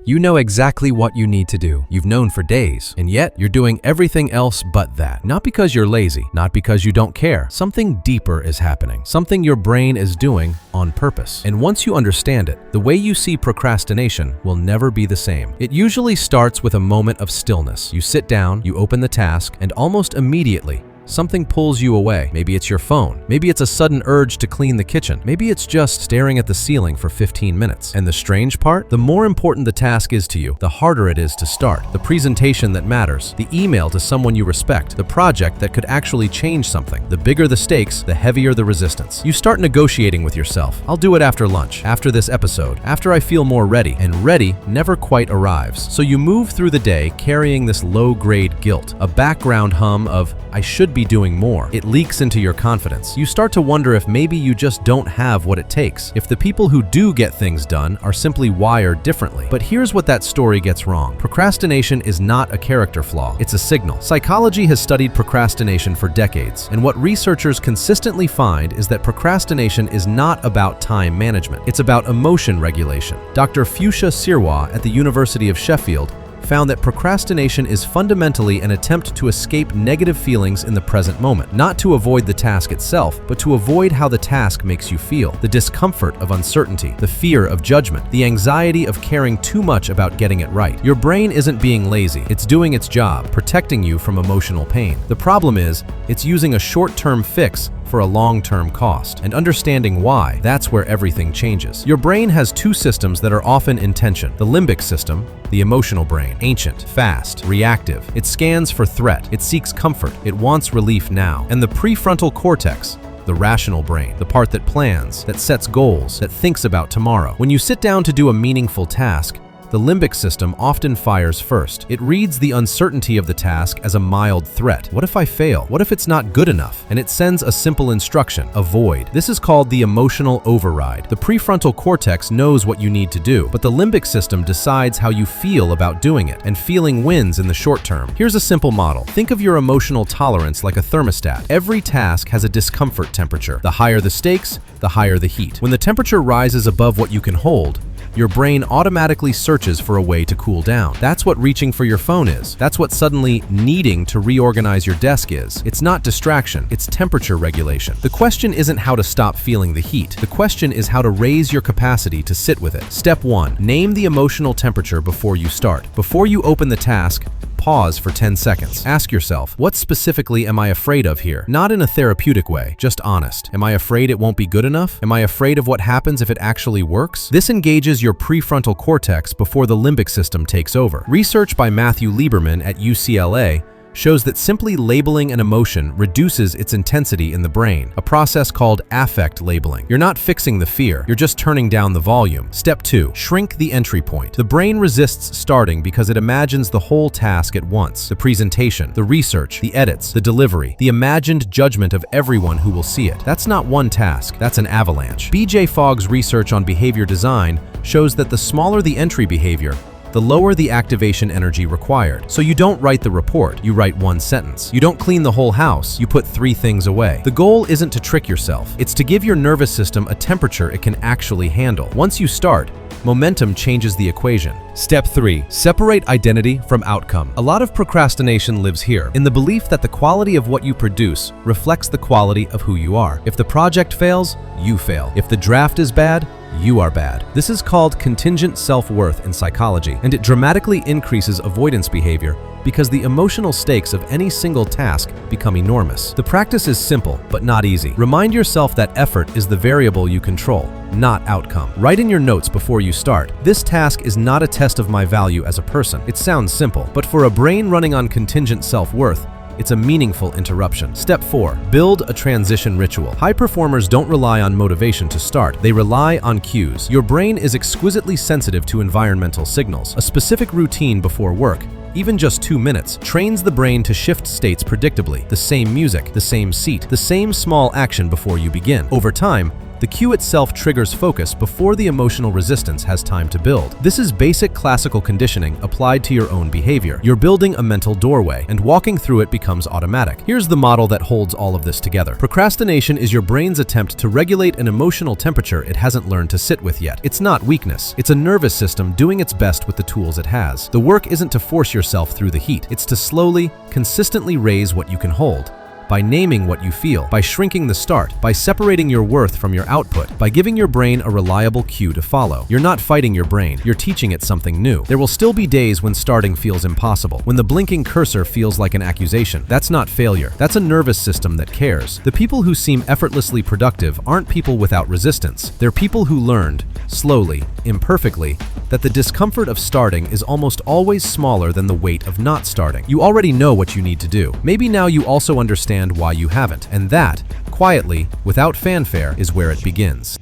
You know exactly what you need to do. You've known for days, and yet you're doing everything else but that. Not because you're lazy, not because you don't care. Something deeper is happening. Something your brain is doing on purpose. And once you understand it, the way you see procrastination will never be the same. It usually starts with a moment of stillness. You sit down, you open the task, and almost immediately, something pulls you away. Maybe it's your phone. Maybe it's a sudden urge to clean the kitchen. Maybe it's just staring at the ceiling for 15 minutes. And the strange part? The more important the task is to you, the harder it is to start. The presentation that matters, the email to someone you respect, the project that could actually change something. The bigger the stakes, the heavier the resistance. You start negotiating with yourself. I'll do it after lunch, after this episode, after I feel more ready. And ready never quite arrives. So you move through the day carrying this low-grade guilt, a background hum of, I should be doing more. It leaks into your confidence. You start to wonder if maybe you just don't have what it takes, if the people who do get things done are simply wired differently. But here's what that story gets wrong. Procrastination is not a character flaw, it's a signal. Psychology has studied procrastination for decades, and what researchers consistently find is that procrastination is not about time management, it's about emotion regulation. Dr. Fuchsia Sirwa at the University of Sheffield found that procrastination is fundamentally an attempt to escape negative feelings in the present moment, not to avoid the task itself, but to avoid how the task makes you feel, the discomfort of uncertainty, the fear of judgment, the anxiety of caring too much about getting it right. Your brain isn't being lazy, it's doing its job, protecting you from emotional pain. The problem is, it's using a short-term fix for a long-term cost. And understanding why, that's where everything changes. Your brain has two systems that are often in tension. The limbic system, the emotional brain, ancient, fast, reactive. It scans for threat, it seeks comfort, it wants relief now. And the prefrontal cortex, the rational brain, the part that plans, that sets goals, that thinks about tomorrow. When you sit down to do a meaningful task, the limbic system often fires first. It reads the uncertainty of the task as a mild threat. What if I fail? What if it's not good enough? And it sends a simple instruction, avoid. This is called the emotional override. The prefrontal cortex knows what you need to do, but the limbic system decides how you feel about doing it, and feeling wins in the short term. Here's a simple model. Think of your emotional tolerance like a thermostat. Every task has a discomfort temperature. The higher the stakes, the higher the heat. When the temperature rises above what you can hold, your brain automatically searches for a way to cool down. That's what reaching for your phone is. That's what suddenly needing to reorganize your desk is. It's not distraction, it's temperature regulation. The question isn't how to stop feeling the heat. The question is how to raise your capacity to sit with it. Step 1. Name the emotional temperature before you start. Before you open the task, pause for 10 seconds. Ask yourself, what specifically am I afraid of here? Not in a therapeutic way, just honest. Am I afraid it won't be good enough? Am I afraid of what happens if it actually works? This engages your prefrontal cortex before the limbic system takes over. Research by Matthew Lieberman at UCLA shows that simply labeling an emotion reduces its intensity in the brain, a process called affect labeling. You're not fixing the fear, you're just turning down the volume. Step 2. Shrink the entry point. The brain resists starting because it imagines the whole task at once. The presentation, the research, the edits, the delivery, the imagined judgment of everyone who will see it. That's not one task, that's an avalanche. B.J. Fogg's research on behavior design shows that the smaller the entry behavior, the lower the activation energy required. So you don't write the report, you write one sentence. You don't clean the whole house, you put 3 things away. The goal isn't to trick yourself, it's to give your nervous system a temperature it can actually handle. Once you start, momentum changes the equation. Step 3. Separate identity from outcome. A lot of procrastination lives here, in the belief that the quality of what you produce reflects the quality of who you are. If the project fails, you fail. If the draft is bad, you are bad. This is called contingent self-worth in psychology, and it dramatically increases avoidance behavior because the emotional stakes of any single task become enormous. The practice is simple, but not easy. Remind yourself that effort is the variable you control, not outcome. Write in your notes before you start, this task is not a test of my value as a person. It sounds simple, but for a brain running on contingent self-worth, it's a meaningful interruption. Step 4. Build a transition ritual. High performers don't rely on motivation to start, they rely on cues. Your brain is exquisitely sensitive to environmental signals. A specific routine before work, even just 2 minutes, trains the brain to shift states predictably. The same music, the same seat, the same small action before you begin. Over time, The cue itself triggers focus before the emotional resistance has time to build. This is basic classical conditioning applied to your own behavior. You're building a mental doorway, and walking through it becomes automatic. Here's the model that holds all of this together. Procrastination is your brain's attempt to regulate an emotional temperature it hasn't learned to sit with yet. It's not weakness. It's a nervous system doing its best with the tools it has. The work isn't to force yourself through the heat. It's to slowly, consistently raise what you can hold. By naming what you feel, by shrinking the start, by separating your worth from your output, by giving your brain a reliable cue to follow. You're not fighting your brain, you're teaching it something new. There will still be days when starting feels impossible, when the blinking cursor feels like an accusation. That's not failure, that's a nervous system that cares. The people who seem effortlessly productive aren't people without resistance. They're people who learned, slowly, imperfectly, that the discomfort of starting is almost always smaller than the weight of not starting. You already know what you need to do. Maybe now you also understand why you haven't, and that, quietly, without fanfare, is where it begins.